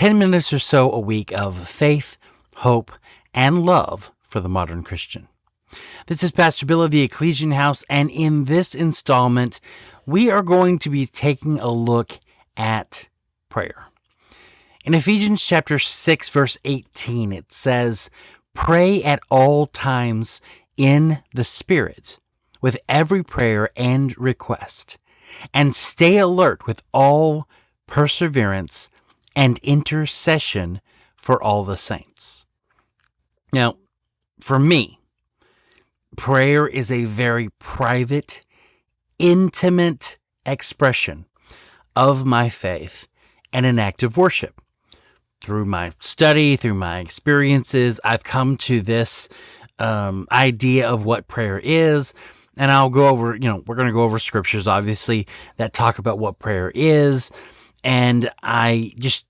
10 minutes or so a week of faith, hope, and love for the modern Christian. This is Pastor Bill of the Ecclesian House, and in this installment, we are going to be taking a look at prayer. In Ephesians chapter 6, verse 18, it says, "Pray at all times in the Spirit, with every prayer and request, and stay alert with all perseverance and intercession for all the saints." Now, for me, prayer is a very private, intimate expression of my faith and an act of worship. Through my study, through my experiences, I've come to this idea of what prayer is. And I'll go over, we're going to go over scriptures, obviously, that talk about what prayer is. And I just,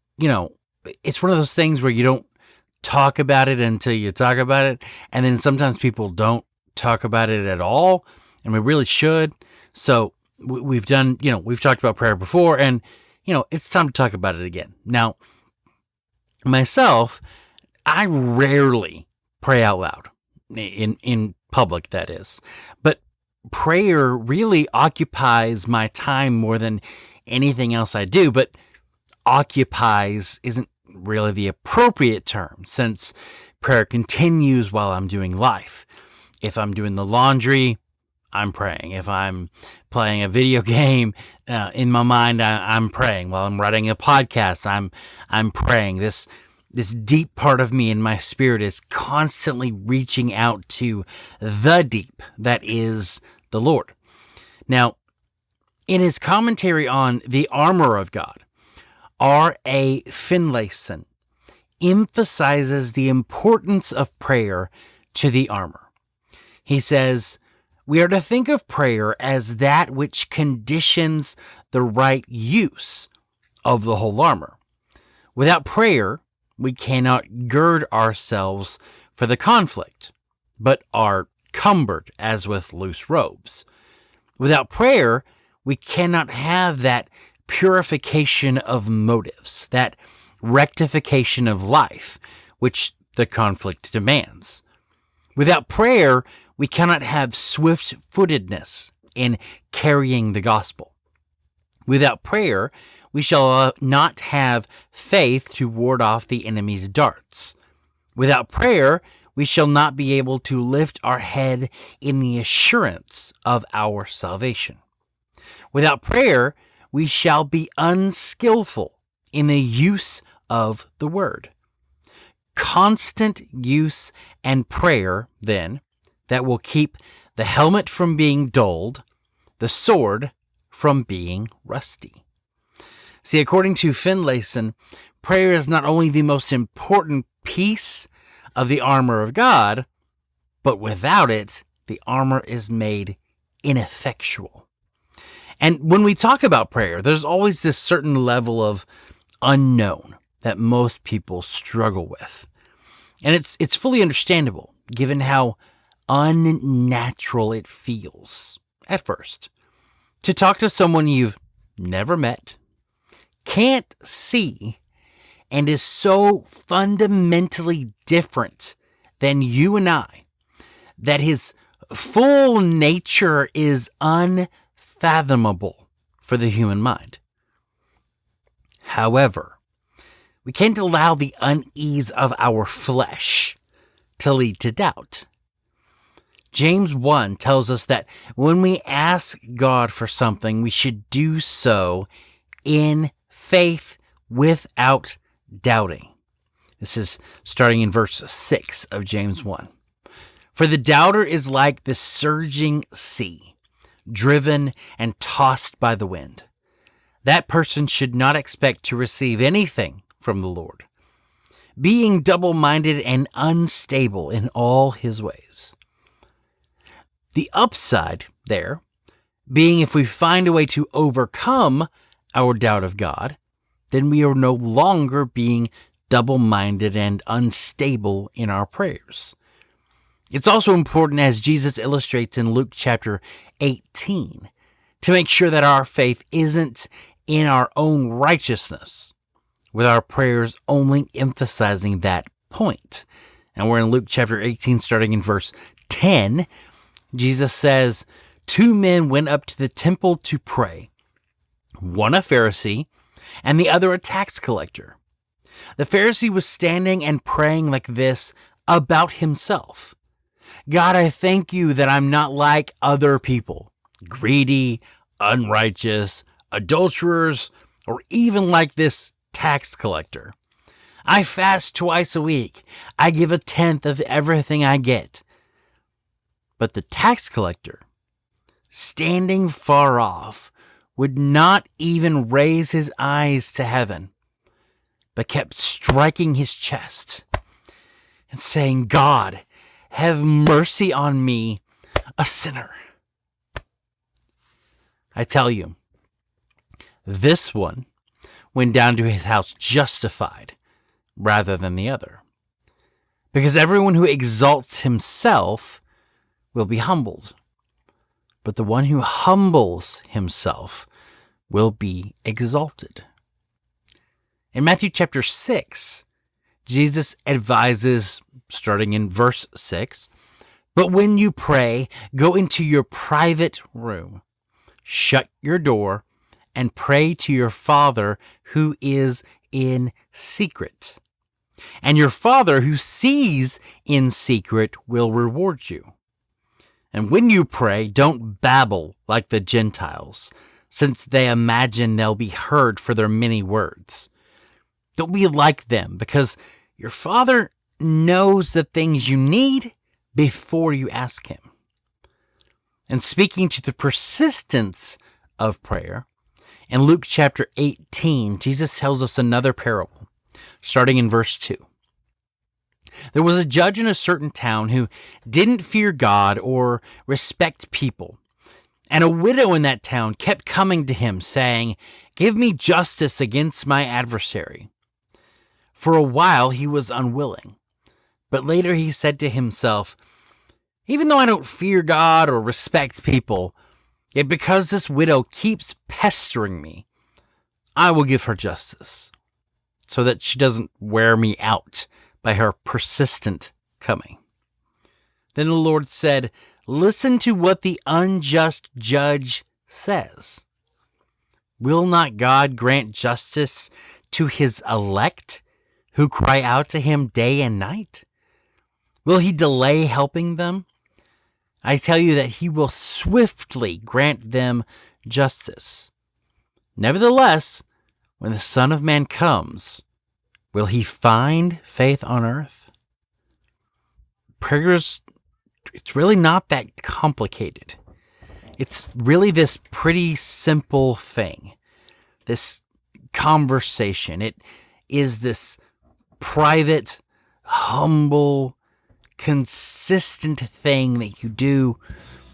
it's one of those things where you don't talk about it until you talk about it. And then sometimes people don't talk about it at all. And we really should. So we've talked about prayer before, and, it's time to talk about it again. Now, myself, I rarely pray out loud in public, that is. But prayer really occupies my time more than anything else I do, but occupies isn't really the appropriate term, since prayer continues while I'm doing life. If I'm doing the laundry, I'm praying. If I'm playing a video game, in my mind, I'm praying. While I'm writing a podcast, I'm praying. This deep part of me in my spirit is constantly reaching out to the deep that is the Lord. Now, in his commentary on the armor of God, R.A. Finlayson emphasizes the importance of prayer to the armor. He says, "We are to think of prayer as that which conditions the right use of the whole armor. Without prayer, we cannot gird ourselves for the conflict, but are cumbered as with loose robes. Without prayer, we cannot have that purification of motives, that rectification of life, which the conflict demands. Without prayer, we cannot have swift-footedness in carrying the gospel. Without prayer, we shall not have faith to ward off the enemy's darts. Without prayer, we shall not be able to lift our head in the assurance of our salvation. Without prayer, we shall be unskillful in the use of the word. Constant use and prayer, then, that will keep the helmet from being dulled, the sword from being rusty." See, according to Finlayson, prayer is not only the most important piece of the armor of God, but without it, the armor is made ineffectual. And when we talk about prayer, there's always this certain level of unknown that most people struggle with. And it's fully understandable, given how unnatural it feels at first to talk to someone you've never met, can't see, and is so fundamentally different than you and I that his full nature is unfathomable for the human mind. However, we can't allow the unease of our flesh to lead to doubt. James 1 tells us that when we ask God for something, we should do so in faith without doubting. This is starting in verse 6 of James 1. "For the doubter is like the surging sea, driven and tossed by the wind. That person should not expect to receive anything from the Lord, being double-minded and unstable in all his ways." The upside there being if we find a way to overcome our doubt of God, then we are no longer being double-minded and unstable in our prayers. It's also important, as Jesus illustrates in Luke chapter 18, to make sure that our faith isn't in our own righteousness with our prayers only emphasizing that point. And we're in Luke chapter 18, starting in verse 10. Jesus says, 2 men went up to the temple to pray, one a Pharisee and the other a tax collector. The Pharisee was standing and praying like this about himself. God, I thank you that I'm not like other people, greedy, unrighteous, adulterers, or even like this tax collector. I fast twice a week. I give 1/10 of everything I get. But the tax collector, standing far off, would not even raise his eyes to heaven, but kept striking his chest and saying, God, have mercy on me, a sinner. I tell you, this one went down to his house justified rather than the other. Because everyone who exalts himself will be humbled, but the one who humbles himself will be exalted. In Matthew chapter 6, Jesus advises, starting in verse 6, but when you pray, go into your private room, shut your door, and pray to your Father who is in secret. And your Father who sees in secret will reward you. And when you pray, don't babble like the Gentiles, since they imagine they'll be heard for their many words. Don't be like them, because your Father knows the things you need before you ask Him. And speaking to the persistence of prayer, in Luke chapter 18, Jesus tells us another parable, starting in verse 2. There was a judge in a certain town who didn't fear God or respect people. And a widow in that town kept coming to him, saying, give me justice against my adversary. For a while he was unwilling. But later he said to himself, even though I don't fear God or respect people, yet because this widow keeps pestering me, I will give her justice, so that she doesn't wear me out by her persistent coming. Then the Lord said, listen to what the unjust judge says. Will not God grant justice to his elect who cry out to him day and night? Will he delay helping them? I tell you that he will swiftly grant them justice. Nevertheless, when the Son of Man comes, will he find faith on earth? Prayers, it's really not that complicated. It's really this pretty simple thing, this conversation. It is this private, humble, consistent thing that you do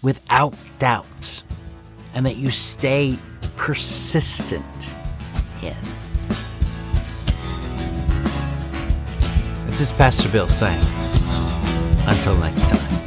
without doubt and that you stay persistent in. This is Pastor Bill saying, until next time.